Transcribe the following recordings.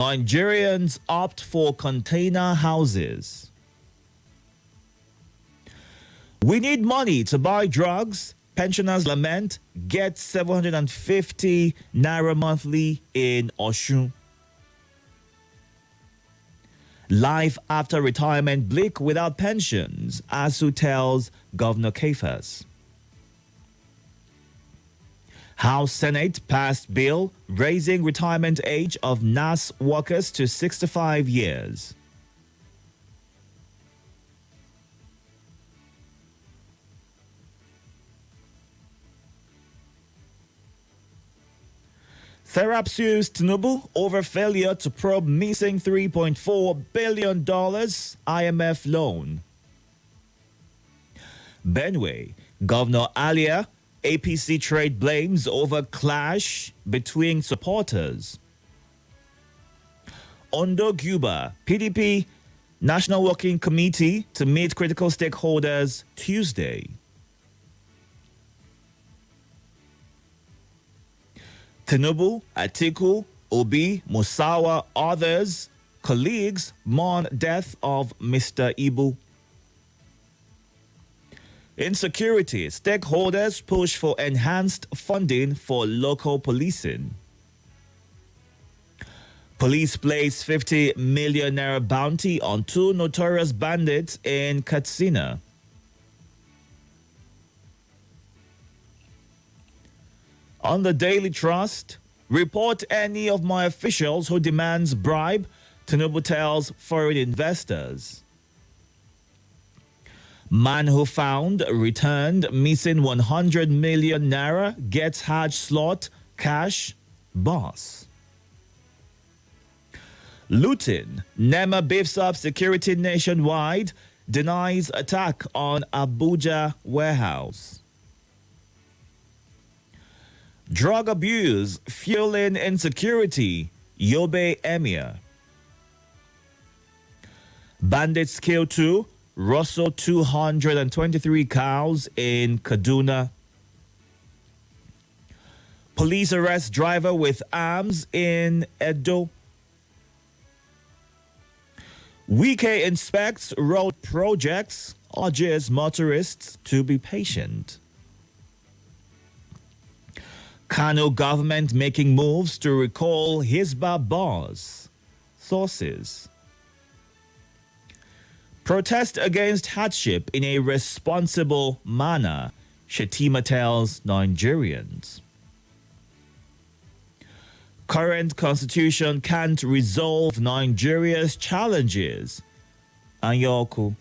Nigerians opt for container houses. We need money to buy drugs. Pensioners lament, get 750 naira monthly in Oshun. Life after retirement bleak without pensions, ASU tells Governor Kefas. House Senate passed bill raising retirement age of NAS workers to 65 years. Therap sues Tinubu over failure to probe missing $3.4 billion IMF loan. Benue, Governor Alia, APC trade blames over clash between supporters. Ondo Cuba, PDP National Working Committee to meet critical stakeholders Tuesday. Tinubu, Atiku, Obi, Musawa, others, colleagues mourn death of Mr. Ibu. Insecurity, stakeholders push for enhanced funding for local policing. Police place 50 million naira bounty on two notorious bandits in Katsina. On the Daily Trust, report any of my officials who demands bribe, Tinubu tells foreign investors. Man who found returned missing 100 million naira gets Hajj slot, cash, boss. Looting, Nema beefs up security nationwide, denies attack on Abuja warehouse. Drug abuse, fueling insecurity, Yobe Emir. Bandits kill two, rustle 223 cows in Kaduna. Police arrest driver with arms in Edo. Wike inspects road projects, urges motorists to be patient. Kano government making moves to recall Hisbah boss. Sources. Protest against hardship in a responsible manner, Shetima tells Nigerians. Current constitution can't resolve Nigeria's challenges. Anyoku.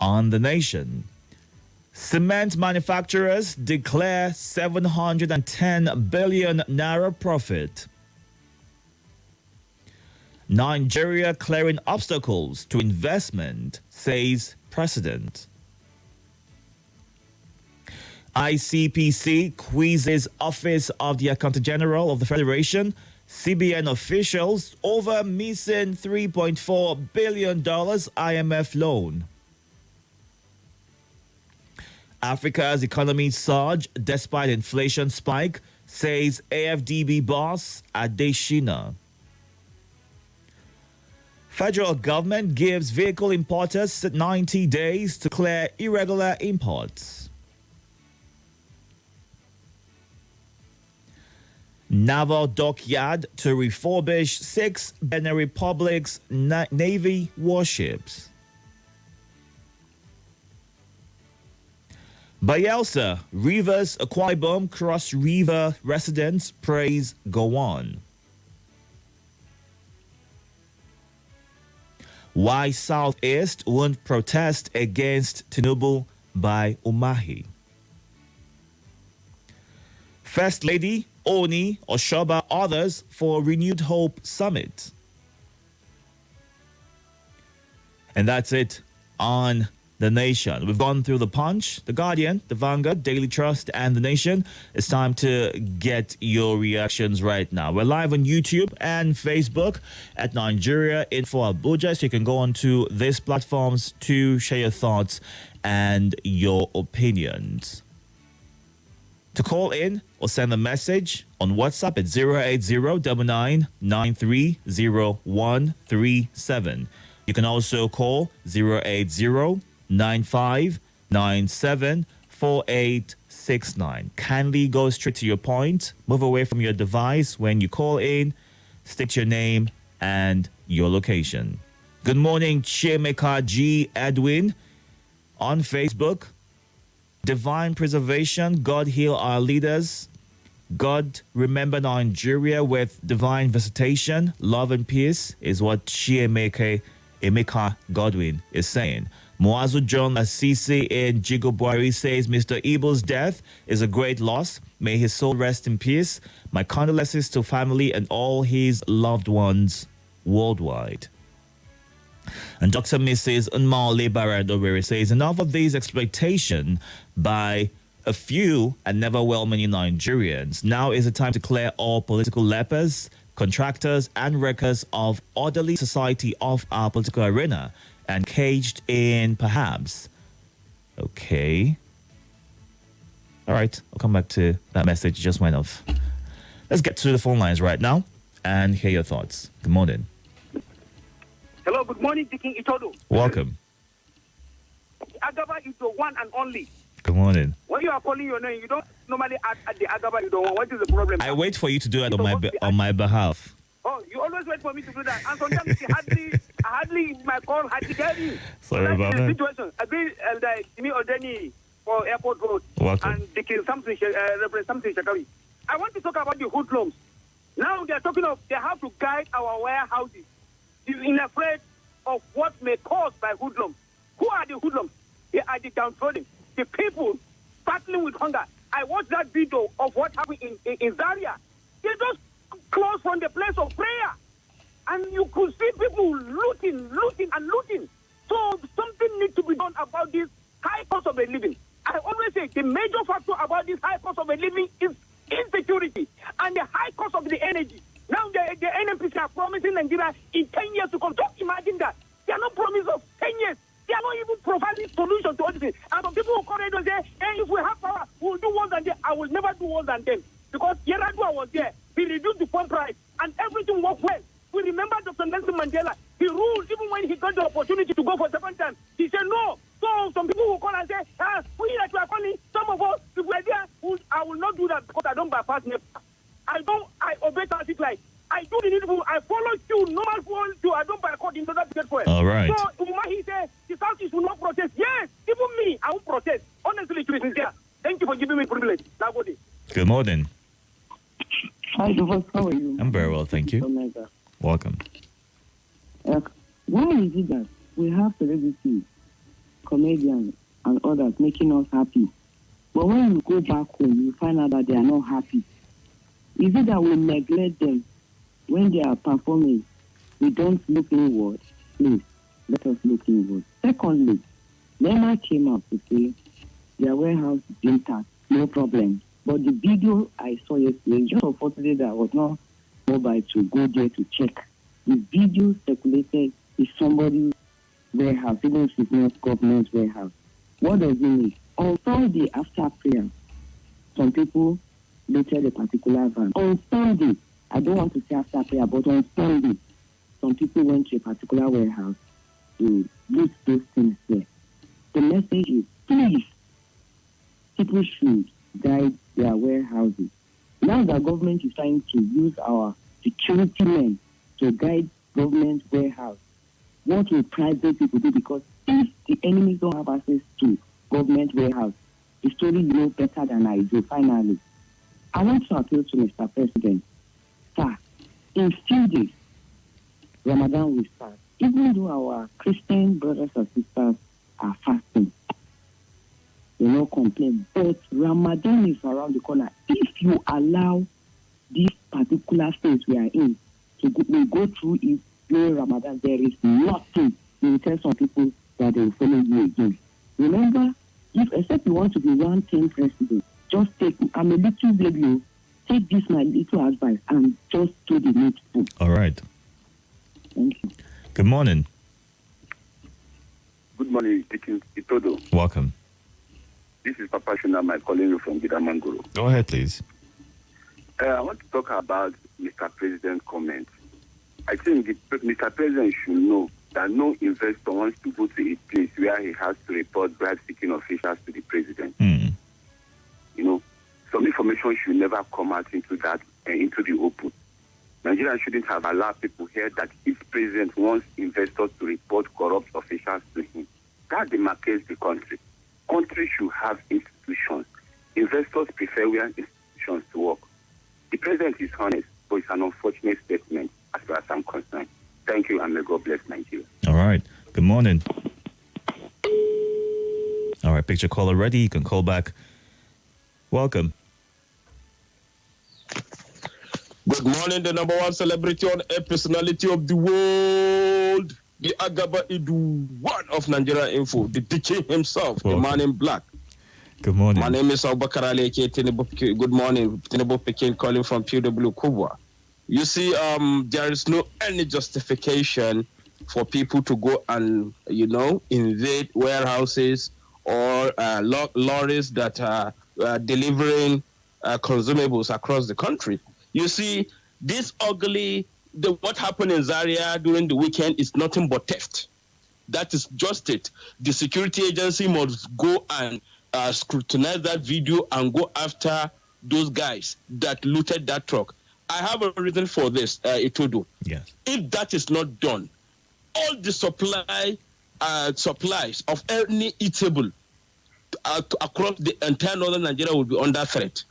On the Nation, cement manufacturers declare 710 billion naira profit. Nigeria clearing obstacles to investment, says President. ICPC quizzes Office of the Accountant General of the Federation, CBN officials over missing $3.4 billion IMF loan. Africa's economy surge despite inflation spike, says AFDB boss Adeshina. Federal government gives vehicle importers 90 days to clear irregular imports. Naval dockyard to refurbish 6 Benin Republic's Navy warships. Bayelsa, Rivers, Akwa Ibom, Cross River residents praise Gowon. Why Southeast won't protest against Tinubu by Umahi. First Lady, Oni, Oshoba, others for Renewed Hope Summit. And that's it on The Nation. We've gone through The Punch, The Guardian, The Vanguard, Daily Trust, and The Nation. It's time to get your reactions right now. We're live on YouTube and Facebook at Nigeria Info Abuja, so you can go on to these platforms to share your thoughts and your opinions. To call in or send a message on WhatsApp at 080-9993-0137. You can also call 080-9597-4869. Kindly go straight to your point. Move away from your device when you call in. State your name and your location. Good morning, Chemeka G. Edwin on Facebook. Divine preservation. God heal our leaders. God remember Nigeria with divine visitation. Love and peace is what Chiemeka Emeka Godwin is saying. Moazu John Asisi in Jigobwari says Mr. Ibo's death is a great loss. May his soul rest in peace. My condolences to family and all his loved ones worldwide. And Dr. Mrs. Unmaole Baradowere says enough of these exploitation by a few and never well-meaning Nigerians. Now is the time to clear all political lepers, contractors and wreckers of orderly society off our political arena and caged in perhaps. Okay. All right, I'll come back to that message. It just went off. Let's get to the phone lines right now and hear your thoughts. Good morning. Hello, good morning, Deacon Itodo. Welcome. Agaba is the one and only. Good morning. When you are calling your name, you don't normally add at the Agaba you don't want. What is the problem? I wait for you to do it on my behalf. Oh, you always wait for me to do that. And sometimes hardly my call hardly get me. Sorry about that. Situation. I been me Odeni for Airport Road. Welcome. And Deacon something Shakari. I want to talk about the hoodlums. Now they are talking of they have to guide our warehouses. In afraid of what may cause by hoodlums. Who are the hoodlums? They are the downtrodden, the people battling with hunger. I watched that video of what happened in Zaria. They just close from the place of prayer. And you could see people looting. So something needs to be done about this high cost of a living. I always say the major factor about this high cost of a living is insecurity and the high cost of the energy. Now the NMPC are promising Nigeria in 10 years to come. Just imagine that. They are not promising of 10 years. They are not even providing solutions to all this. And some people who come and say, hey, if we have power, we will do worse than them. I will never do worse than them. Because Yeradua was there. He reduced the phone price. And everything worked well. We remember Dr. Nelson Mandela. He ruled even when he got the opportunity to go for a second time. He said no. So some people will call and say, we that you are calling, some of us, if we are there, I will not do that because I don't bypass NEPA. I obey traffic light. I do the needful. I follow you, normal phone too. I don't boycott in order to get for it. All right. So, he said, the Southeast will not protest. Yes, even me, I will protest. Honestly, to be sincere. Thank you for giving me privilege. Good morning. Hi, Divorce. How are you? I'm very well, thank you. Oh my God. Welcome. Why is it that we have celebrities, comedians, and others making us happy? But when you go back home, you find out that they are not happy. Is it that we neglect them when they are performing? We don't look inward. Please, let us look inward. Secondly, Lena came up to say their warehouse is intact, no problem. But the video I saw yesterday, just unfortunately that I was not mobile to go there to check. The video circulated is somebody's warehouse, even if it's not government warehouse. What does it mean? On Sunday after prayer, some people looted a particular van. On Sunday, I don't want to say after prayer, but on Sunday, some people went to a particular warehouse to loot those things there. The message is, please, people should guide their warehouses. Now the government is trying to use our security men to guide government warehouse. What will private people do? Because if the enemies don't have access to government warehouse, the story you know better than I do. Finally, I want to appeal to Mr. President. Sir, in few days, Ramadan will start. Even though our Christian brothers and sisters are fasting, they no complain. But Ramadan is around the corner. If you allow this particular phase we are in to go through it during Ramadan, there is nothing. You will tell some people that they will follow you again. Remember, except you want to be 1-10 president, just take, I'm a little baby, take this my little advice and just do the needful. All right. Thank you. Good morning. Good morning, Deacon Itodo. Welcome. This is Papa Shunama calling you from Gidamanguru. Go ahead, please. I want to talk about Mr. President's comment. I think Mr. President should know that no investor wants to go to a place where he has to report bribe-seeking officials to the president. Mm. You know, some information should never come out into the open. Nigeria shouldn't have allowed people here that if president wants investors to report corrupt officials to him. That demarcates the country. Country should have institutions. Investors prefer where institutions to work. The president is honest, but it's an unfortunate statement as far as I'm concerned. Thank you, and may God bless Nigeria. All right. Good morning. All right, picture caller ready. You can call back. Welcome. Good morning, the number one celebrity on air personality of the world, the Agaba Idu, one of Nigeria Info, the teacher himself, Welcome. the man in black. Good morning. My name is Abubakar Ali. Good morning, Tinubu Pekin, calling from PW Kubwa. You see, there is no any justification for people to go and, invade warehouses or lorries that are delivering consumables across the country. You see, this what happened in Zaria during the weekend is nothing but theft. That is just it. The security agency must go and scrutinize that video and go after those guys that looted that truck. I have a reason for this, Itodo. Yes. If that is not done, all the supplies of any eatable across the entire northern Nigeria will be under threat.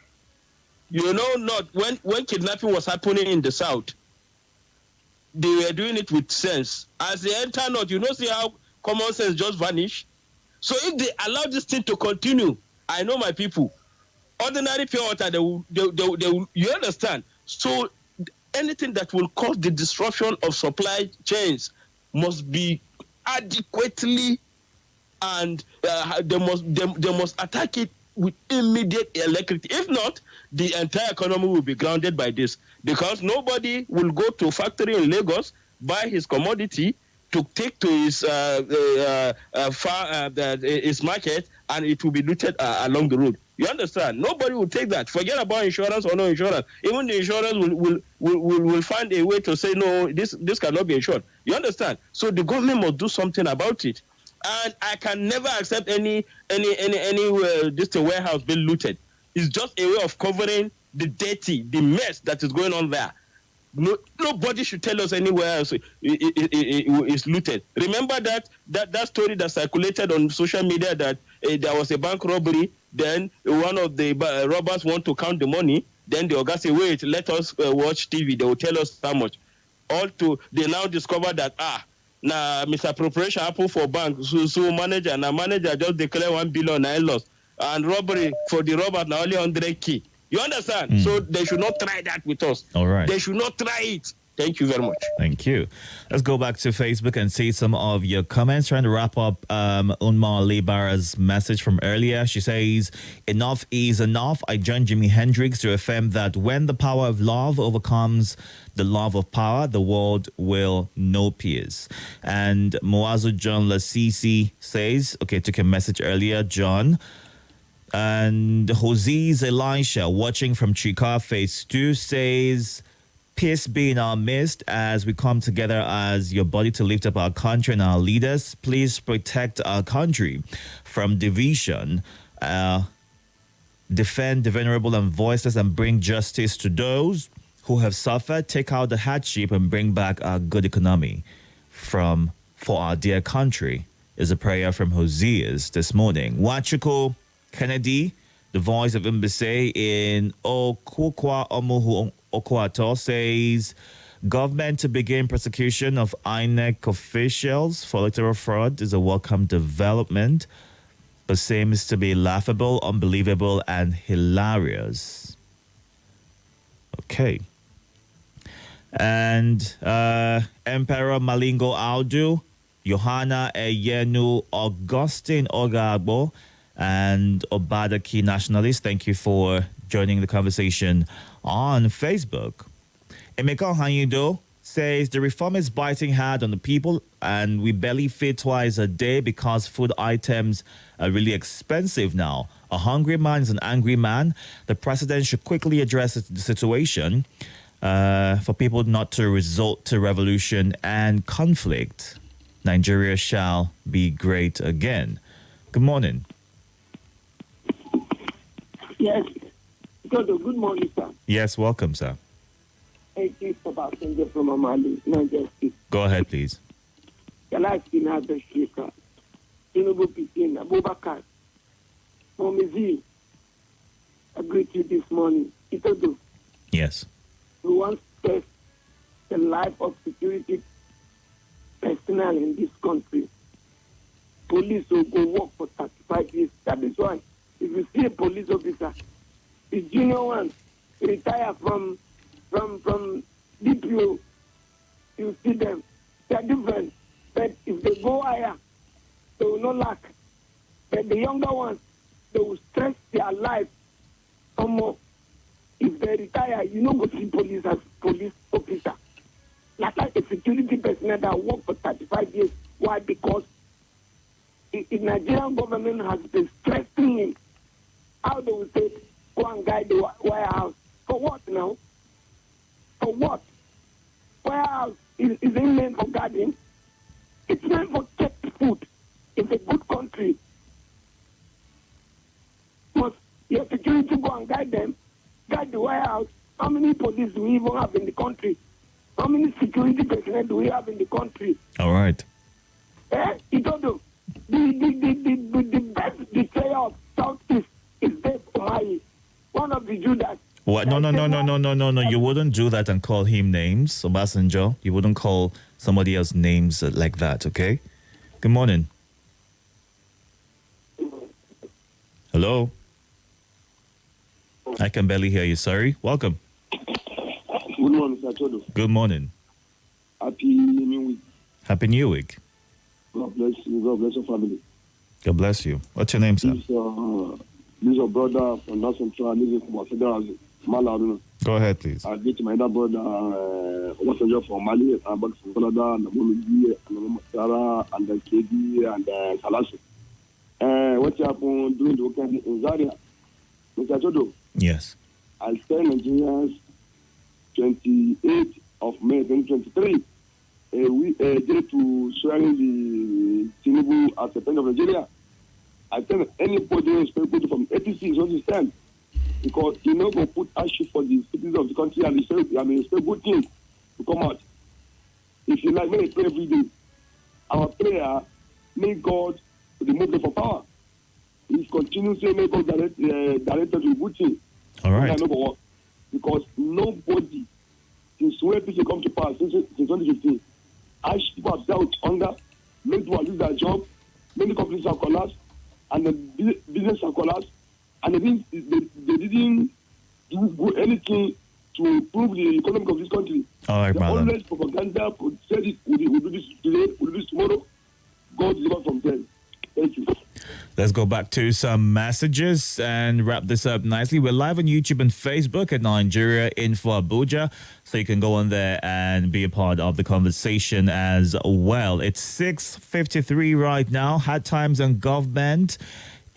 Not when kidnapping was happening in the south, they were doing it with sense. As they enter north, see how common sense just vanish. So if they allow this thing to continue, I know my people, ordinary pure water, they will, you understand? So anything that will cause the disruption of supply chains must be adequately, and they must attack it with immediate electricity. If not, the entire economy will be grounded by this, because nobody will go to a factory in Lagos, buy his commodity to take to his market, and it will be looted along the road. You understand? Nobody will take that. Forget about insurance or no insurance. Even the insurance will find a way to say, no, this cannot be insured. You understand? So the government must do something about it. And I can never accept any warehouse being looted. It's just a way of covering the mess that is going on there. Nobody should tell us anywhere else is looted. Remember that story that circulated on social media that there was a bank robbery. Then one of the robbers want to count the money. Then the Oga say, "Wait, let us watch TV. They will tell us how much." They now discover that misappropriation happened for bank. So manager just declare 1 billion I lost, and robbery for the robber now only 100K. You understand? So they should not try that with us. All right. They should not try it. Thank you very much. Thank you. Let's go back to Facebook and see some of your comments. Trying to wrap up Unma Libara's message from earlier. She says, enough is enough. I join Jimi Hendrix to affirm that when the power of love overcomes the love of power, the world will know peace. And Moazu John Lasisi says, okay, took a message earlier, John. And Jose's Elisha, watching from Chika Phase 2, says, peace be in our midst as we come together as your body to lift up our country and our leaders. Please protect our country from division. Defend the vulnerable and voiceless and bring justice to those who have suffered. Take out the hardship and bring back a good economy for our dear country, is a prayer from Hosea's this morning. Wachuko Kennedy, the voice of Mbese in Okukwa Omuhu Okwato, says government to begin prosecution of INEC officials for electoral fraud is a welcome development, but seems to be laughable, unbelievable, and hilarious. Okay. And Emperor Malingo Audu, Johanna Eyenu, Augustine Ogagbo, and Obadaki Nationalist, thank you for joining the conversation on Facebook. Emeka Hanyudo says the reform is biting hard on the people and we barely feed twice a day because food items are really expensive now. A hungry man is an angry man. The president should quickly address the situation for people not to resort to revolution and conflict. Nigeria shall be great again. Good morning. Yes. Good morning, sir. Yes, welcome, sir. Thank you for Basenja from Amali, Niger State. Go ahead, please. Galaxy Nabe Shika, Tinubu Pikin, Abubakar, Momizi, I greet you this morning. Itodo, Yes. we want to test the life of security personnel in this country. Police will go work for 35 years. That is why, if you see a police officer, the junior ones retire from DPO, you see them. They're different. But if they go higher, they will not lack. But the younger ones, they will stress their life some more. If they retire, you know go see police as police officer. Like a security personnel that work for 35 years. Why? Because the Nigerian government has been stressing him. How they will say, go and guide the warehouse. For what now? For what? Warehouse is it meant for guarding? It's meant for kept food. It's a good country. Must your security go and guide them? Guide the warehouse? How many police do we even have in the country? How many security personnel do we have in the country? All right. Itodo, the best betrayer of Southeast is Dave Umahi, one of the Judas. What? No. You wouldn't do that and call him names, Obasanjo. You wouldn't call somebody else names like that, okay? Good morning. Hello? I can barely hear you. Sorry. Welcome. Good morning, Sir Itodo. Good morning. Happy New Week. Happy New Week. God bless you. God bless your family. God bless you. What's your name, sir? This is your brother from North Central, living from Wasadar, Malawi. Go ahead, please. I get my other brother, Obasanjo from Mali, and I'm back from Canada, and Namomiji, and Sarah, and KD, and Salasu. What happened during the weekend in Zaria? Mr. Itodo, Yes. I'll tell Nigerians 28th of May 2023, day to swearing the Tinubu as the president of Nigeria. I tell anybody who is people from APC is not to stand because you know go put issue for the citizens of the country and it's a good thing to come out. If you like, may I pray every day. Our prayer, may God remove them from power. If continue saying may God direct us to good thing. All right. Because nobody, since when people come to power, since 2015, as people have dealt with hunger, many people lose their job, many companies have collapsed, and the business have collapsed, and they didn't do anything to improve the economy of this country. All right, the brother. always propaganda said it, we'll do this today, we'll do this tomorrow. God deliver from them. Thank you. Let's go back to some messages and wrap this up nicely. We're live on YouTube and Facebook at Nigeria Info Abuja, so you can go on there and be a part of the conversation as well. It's 6:53 right now. Hard times on government.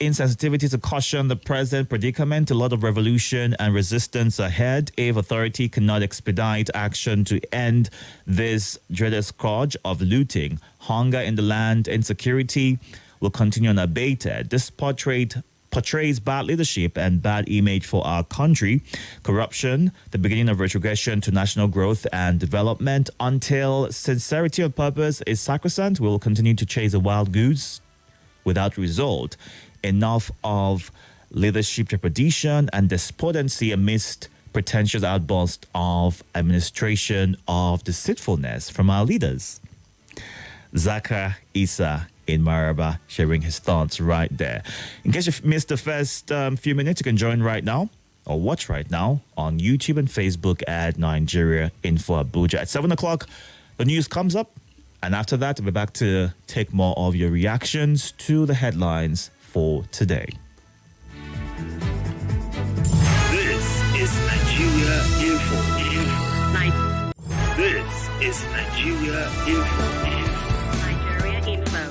Insensitivity to caution the present predicament. A lot of revolution and resistance ahead if authority cannot expedite action to end this dreaded scourge of looting. Hunger in the land, insecurity will continue unabated. This portrays bad leadership and bad image for our country. Corruption, the beginning of retrogression to national growth and development. Until sincerity of purpose is sacrosanct, we will continue to chase a wild goose without result. Enough of leadership trepidation and despondency amidst pretentious outbursts of administration of deceitfulness from our leaders. Zaka Isa in Maraba sharing his thoughts right there. In case you've missed the first few minutes, you can join right now or watch right now on YouTube and Facebook at Nigeria Info Abuja. At 7 o'clock, the news comes up. And after that, we'll be back to take more of your reactions to the headlines for today. This is Nigeria Info. This is is Nigeria Info. Nigeria Info.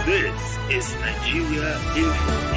This is Nigeria Info.